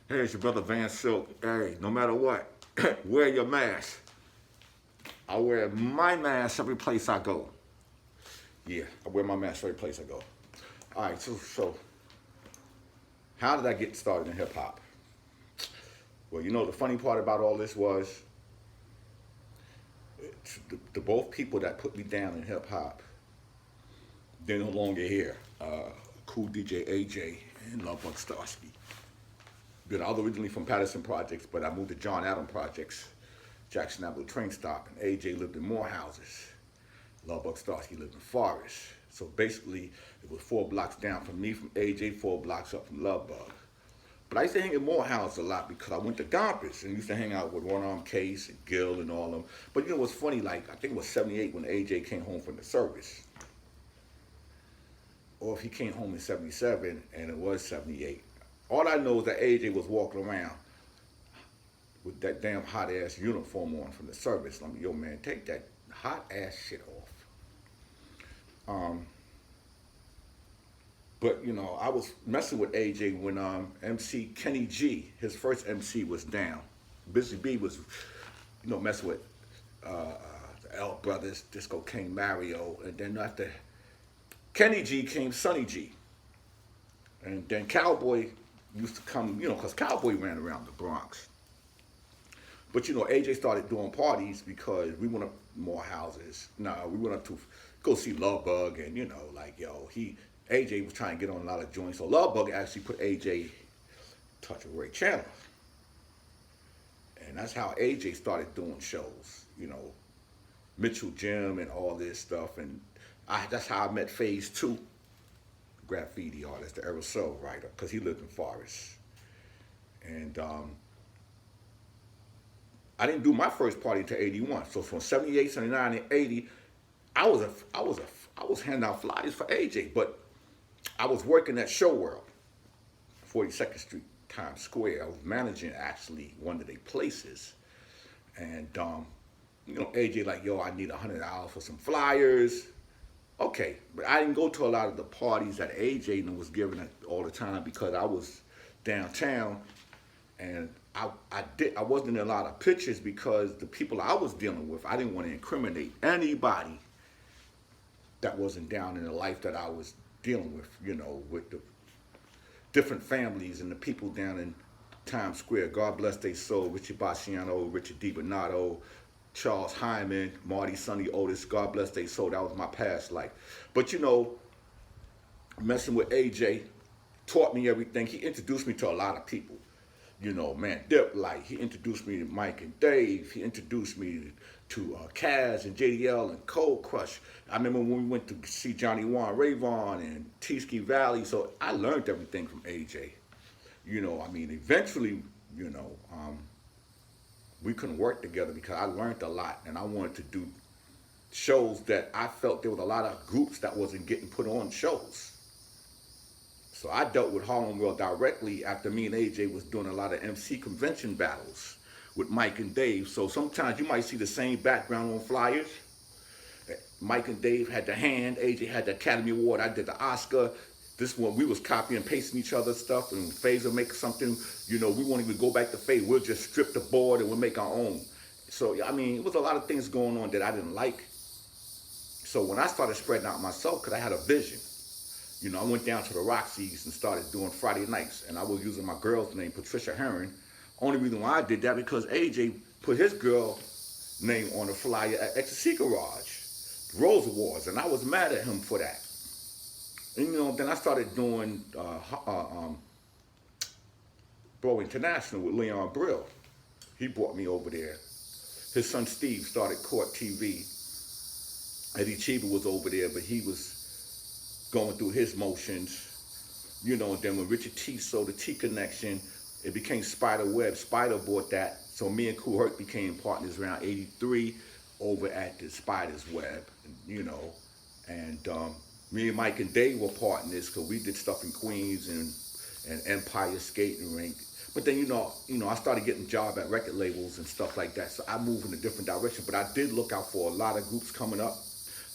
Hey, it's your brother Vansilk. Hey, no matter what, wear your mask. I wear my mask every place I go. Yeah, I wear my mask every place I go. All right, so how did I get started in hip hop? Well, you know, the funny part about all this was the both people that put me down in hip hop, they're no longer here. Cool DJ AJ and Roebuck Starsky. Good. I was originally from Patterson Projects, but I moved to John Adam Projects, Jackson Avenue train stop, and AJ lived in Morehouses. Roebuck Starsky lived in Forest. So basically, it was 4 blocks down from me, from AJ, 4 blocks up from Roebuck. But I used to hang in Morehouse a lot because I went to Gompers and used to hang out with One Arm Case and Gil and all of them. But you know what's funny, like, I think it was 78 when AJ came home from the service. Or if he came home in 77 and it was 78. All I know is that AJ was walking around with that damn hot ass uniform on from the service. I'm like, yo man, take that hot ass shit off. But you know, I was messing with AJ when MC Kenny G, his first MC, was down. Busy B was, you know, messing with the L Brothers, Disco King Mario, and then after Kenny G came Sonny G, and then Cowboy used to come, you know, because Cowboy ran around the Bronx. But you know, AJ started doing parties because we went up more houses. No, we went up to go see Lovebug, and you know, like yo, AJ was trying to get on a lot of joints. So Lovebug actually put AJ in touch with Ray Chandler, and that's how AJ started doing shows. You know, Mitchell Jim and all this stuff, and that's how I met Phase 2. Graffiti artist, the aerosol writer, because he lived in Forest. And I didn't do my first party until 81. So from 78, 79, and 80, I was handing out flyers for AJ, but I was working at Show World, 42nd Street, Times Square. I was managing actually one of their places. And you know, AJ like, yo, I need $100 for some flyers. Okay, but I didn't go to a lot of the parties that AJ was giving it all the time because I was downtown, and I wasn't in a lot of pictures because the people I was dealing with, I didn't want to incriminate anybody that wasn't down in the life that I was dealing with, you know, with the different families and the people down in Times Square. God bless their soul, Richard Baciano, Richard DiBernardo, Charles Hyman, Marty, Sonny, Otis, God bless their soul. That was my past life. But you know, messing with AJ taught me everything. He introduced me to a lot of people. You know, man, Dip Light. He introduced me to Mike and Dave. He introduced me to Kaz and JDL and Cold Crush. I remember when we went to see Johnny Warren Rayvon and T-Ski Valley. So I learned everything from AJ. You know, I mean, eventually, you know, we couldn't work together because I learned a lot, and I wanted to do shows that I felt there was a lot of groups that wasn't getting put on shows. So I dealt with Harlem World directly after me and AJ was doing a lot of MC convention battles with Mike and Dave. So sometimes you might see the same background on flyers. Mike and Dave had the hand, AJ had the Academy Award, I did the Oscar. This one, we was copying and pasting each other's stuff, and Faze will make something, you know, we won't even go back to Faze. We'll just strip the board and we'll make our own. So, I mean, it was a lot of things going on that I didn't like. So when I started spreading out myself, because I had a vision, you know, I went down to the Roxy's and started doing Friday nights, and I was using my girl's name, Patricia Heron. Only reason why I did that because AJ put his girl name on the flyer at Ecstasy Garage, Rose Awards, and I was mad at him for that. And you know, then I started doing Bro International with Leon Brill. He brought me over there. His son Steve started Court TV. Eddie Cheever was over there, but he was going through his motions. You know, and then when Richard T sold the T Connection, it became Spider Web. Spider bought that. So me and Kool Herc became partners around 83 over at the Spider's Web, you know. And me and Mike and Dave were partners because we did stuff in Queens and Empire Skating Rink. But then, you know, I started getting jobs at record labels and stuff like that. So I moved in a different direction. But I did look out for a lot of groups coming up.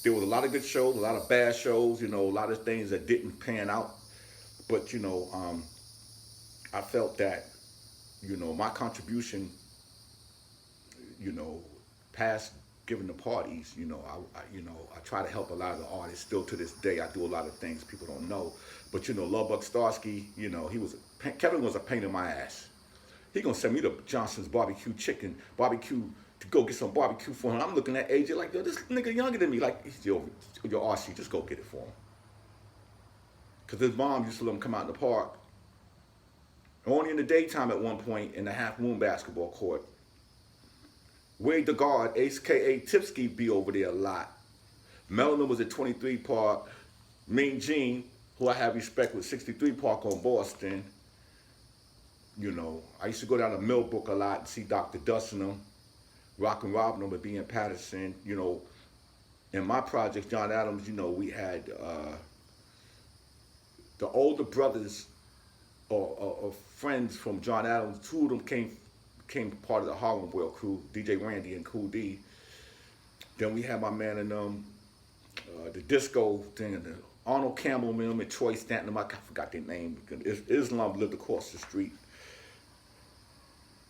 There was a lot of good shows, a lot of bad shows, you know, a lot of things that didn't pan out. But, you know, I felt that you know, my contribution, you know, past giving the parties, you know, I try to help a lot of the artists still to this day. I do a lot of things people don't know. But, you know, Roebuck Starsky, you know, Kevin was a pain in my ass. He gonna send me to Johnson's barbecue to go get some barbecue for him. I'm looking at AJ like, yo, this nigga younger than me. Like, yo, RC, just go get it for him. Because his mom used to let him come out in the park. Only in the daytime at one point in the half moon basketball court. Wade the guard, aka Tipsky, be over there a lot. Melanin was at 23 Park. Mean Gene, who I have respect with, 63 Park on Boston. You know, I used to go down to Millbrook a lot and see Dr. Dust and them. Rock and Robin would be in Patterson. You know, in my project, John Adams, you know, we had the older brothers or friends from John Adams. Two of them came part of the Harlem World crew, DJ Randy and Cool D. Then we had my man in the disco thing, and the Arnold Campbell and Troy Stanton. I forgot their name. Islam lived across the street.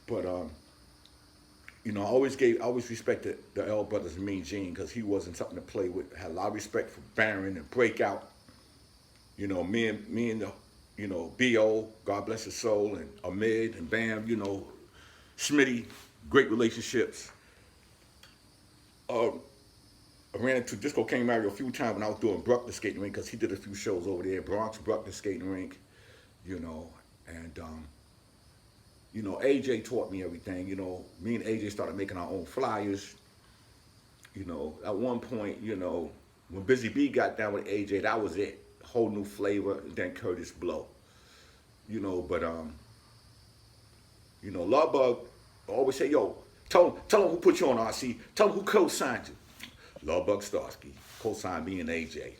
But you know, I always respected the L brothers and Mean Gene because he wasn't something to play with. I had a lot of respect for Baron and Breakout. You know, me and the, you know, B.O., God bless his soul, and Ahmed and Bam, you know, Schmitty, great relationships. I ran into Disco King Mario a few times when I was doing Bruckner skating rink because he did a few shows over there, Bronx Bruckner skating rink, you know, and you know, AJ taught me everything. You know, me and AJ started making our own flyers. You know, at one point, you know, when Busy B got down with AJ, that was it. A whole new flavor, and then Curtis Blow. You know, but you know, Lovebug always say, yo, tell him who put you on RC. Tell him who co-signed you. Lovebug Starsky, co-signed me and AJ.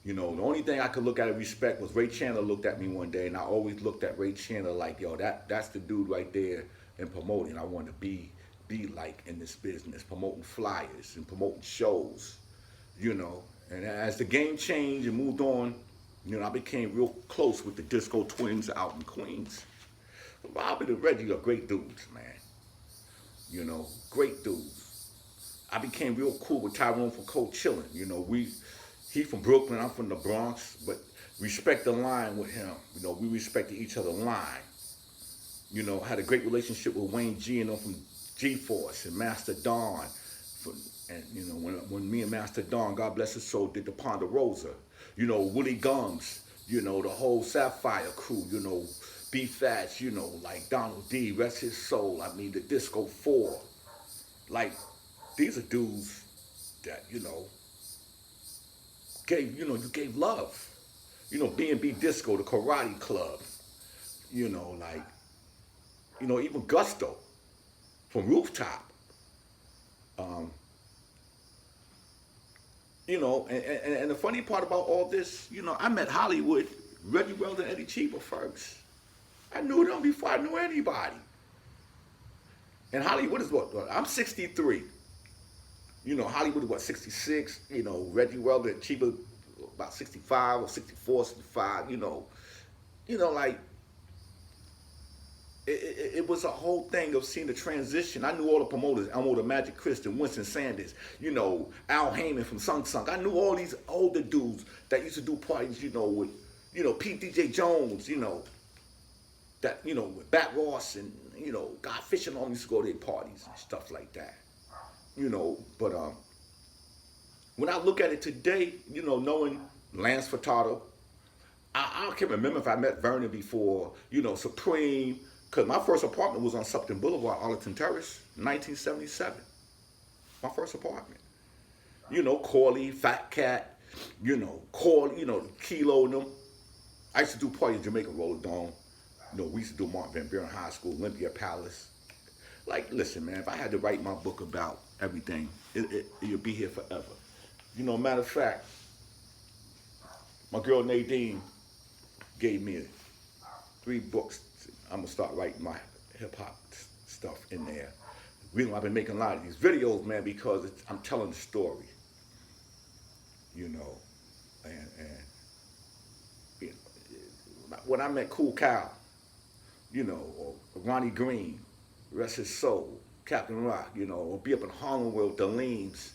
You know, the only thing I could look at in respect was Ray Chandler looked at me one day, and I always looked at Ray Chandler like, yo, that's the dude right there in promoting. I want to be like in this business, promoting flyers and promoting shows, you know. And as the game changed and moved on, you know, I became real close with the Disco Twins out in Queens. Robert and Reggie are great dudes, man. You know, great dudes. I became real cool with Tyrone from Cold Chillin'. You know, he from Brooklyn, I'm from the Bronx, but respect the line with him. You know, we respected each other's line. You know, had a great relationship with Wayne G and them from G-Force and Master Don. And, you know, when me and Master Don, God bless his soul, did the Ponderosa. You know, Willie Gums, you know, the whole Sapphire crew, you know, B-Fats, you know, like Donald D, rest his soul. I mean, the Disco 4. Like, these are dudes that, you know, you gave love. You know, B&B Disco, the Karate Club. You know, like, you know, even Gusto from Rooftop. You know, and the funny part about all this, you know, I met Hollywood, Reggie Wells and Eddie Cheever first. I knew them before I knew anybody. And Hollywood is what? I'm 63. You know, Hollywood is what, 66? You know, Reggie Wells and Cheever about 65 or 64, 65, you know, like, it was a whole thing of seeing the transition. I knew all the promoters. I knew the Magic Kristen, Winston Sanders, you know, Al Heyman from Sung Sung. I knew all these older dudes that used to do parties, you know, with, you know, Pete DJ Jones, you know, that, you know, with Bat Ross and, you know, God Fish and all used to go to their parties and stuff like that, you know. But when I look at it today, you know, knowing Lance Furtado, I can't remember if I met Vernon before, you know, Supreme, because my first apartment was on Supton Boulevard, Arlington Terrace, 1977. My first apartment. You know, Corley, Fat Cat, you know, Corley, you know, Kilo and them. I used to do parties in Jamaica Roller Dome. You know, we used to do Martin Van Buren High School, Olympia Palace. Like, listen, man, if I had to write my book about everything, it'd be here forever. You know, matter of fact, my girl Nadine gave me 3 books. I'm gonna start writing my hip hop stuff in there. The reason why I've been making a lot of these videos, man, because I'm telling the story. You know, and you know, when I met Cool Cal, you know, or Ronnie Green, rest his soul, Captain Rock, you know, or be up in Harlem with the Leans,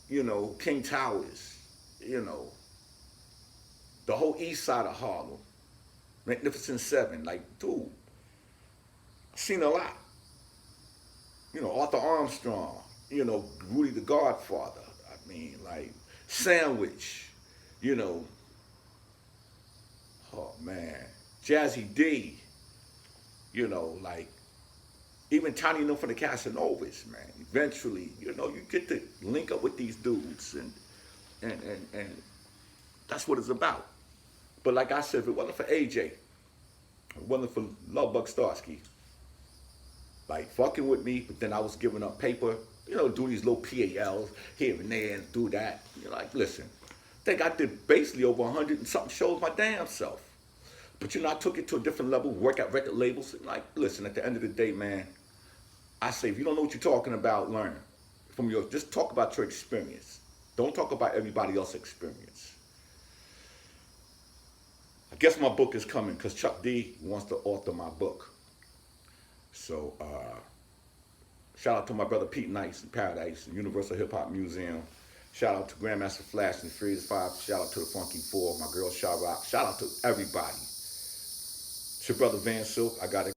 you know, King Towers, you know, the whole east side of Harlem, Magnificent Seven, like, dude, I've seen a lot. You know, Arthur Armstrong, you know, Rudy the Godfather, I mean, like, Sandwich, you know, oh man, Jazzy D, you know, like, even Tiny enough for the Casanovas, man. Eventually, you know, you get to link up with these dudes, and that's what it's about. But like I said, if it wasn't for AJ, if it wasn't for Roebuck Starsky, like fucking with me, but then I was giving up paper, you know, do these little PALs here and there and do that. You're like, listen, I think I did basically over 100 and something shows my damn self. But you know, I took it to a different level, work at record labels. Like, listen, at the end of the day, man, I say, if you don't know what you're talking about, learn from your, just talk about your experience. Don't talk about everybody else's experience. I guess my book is coming because Chuck D wants to author my book. So, shout out to my brother Pete Nice in Paradise, the Universal Hip Hop Museum. Shout out to Grandmaster Flash and Freeze 5. Shout out to the Funky Four, my girl ShaRock. Shout out to everybody. It's your brother Vansilk. I got it.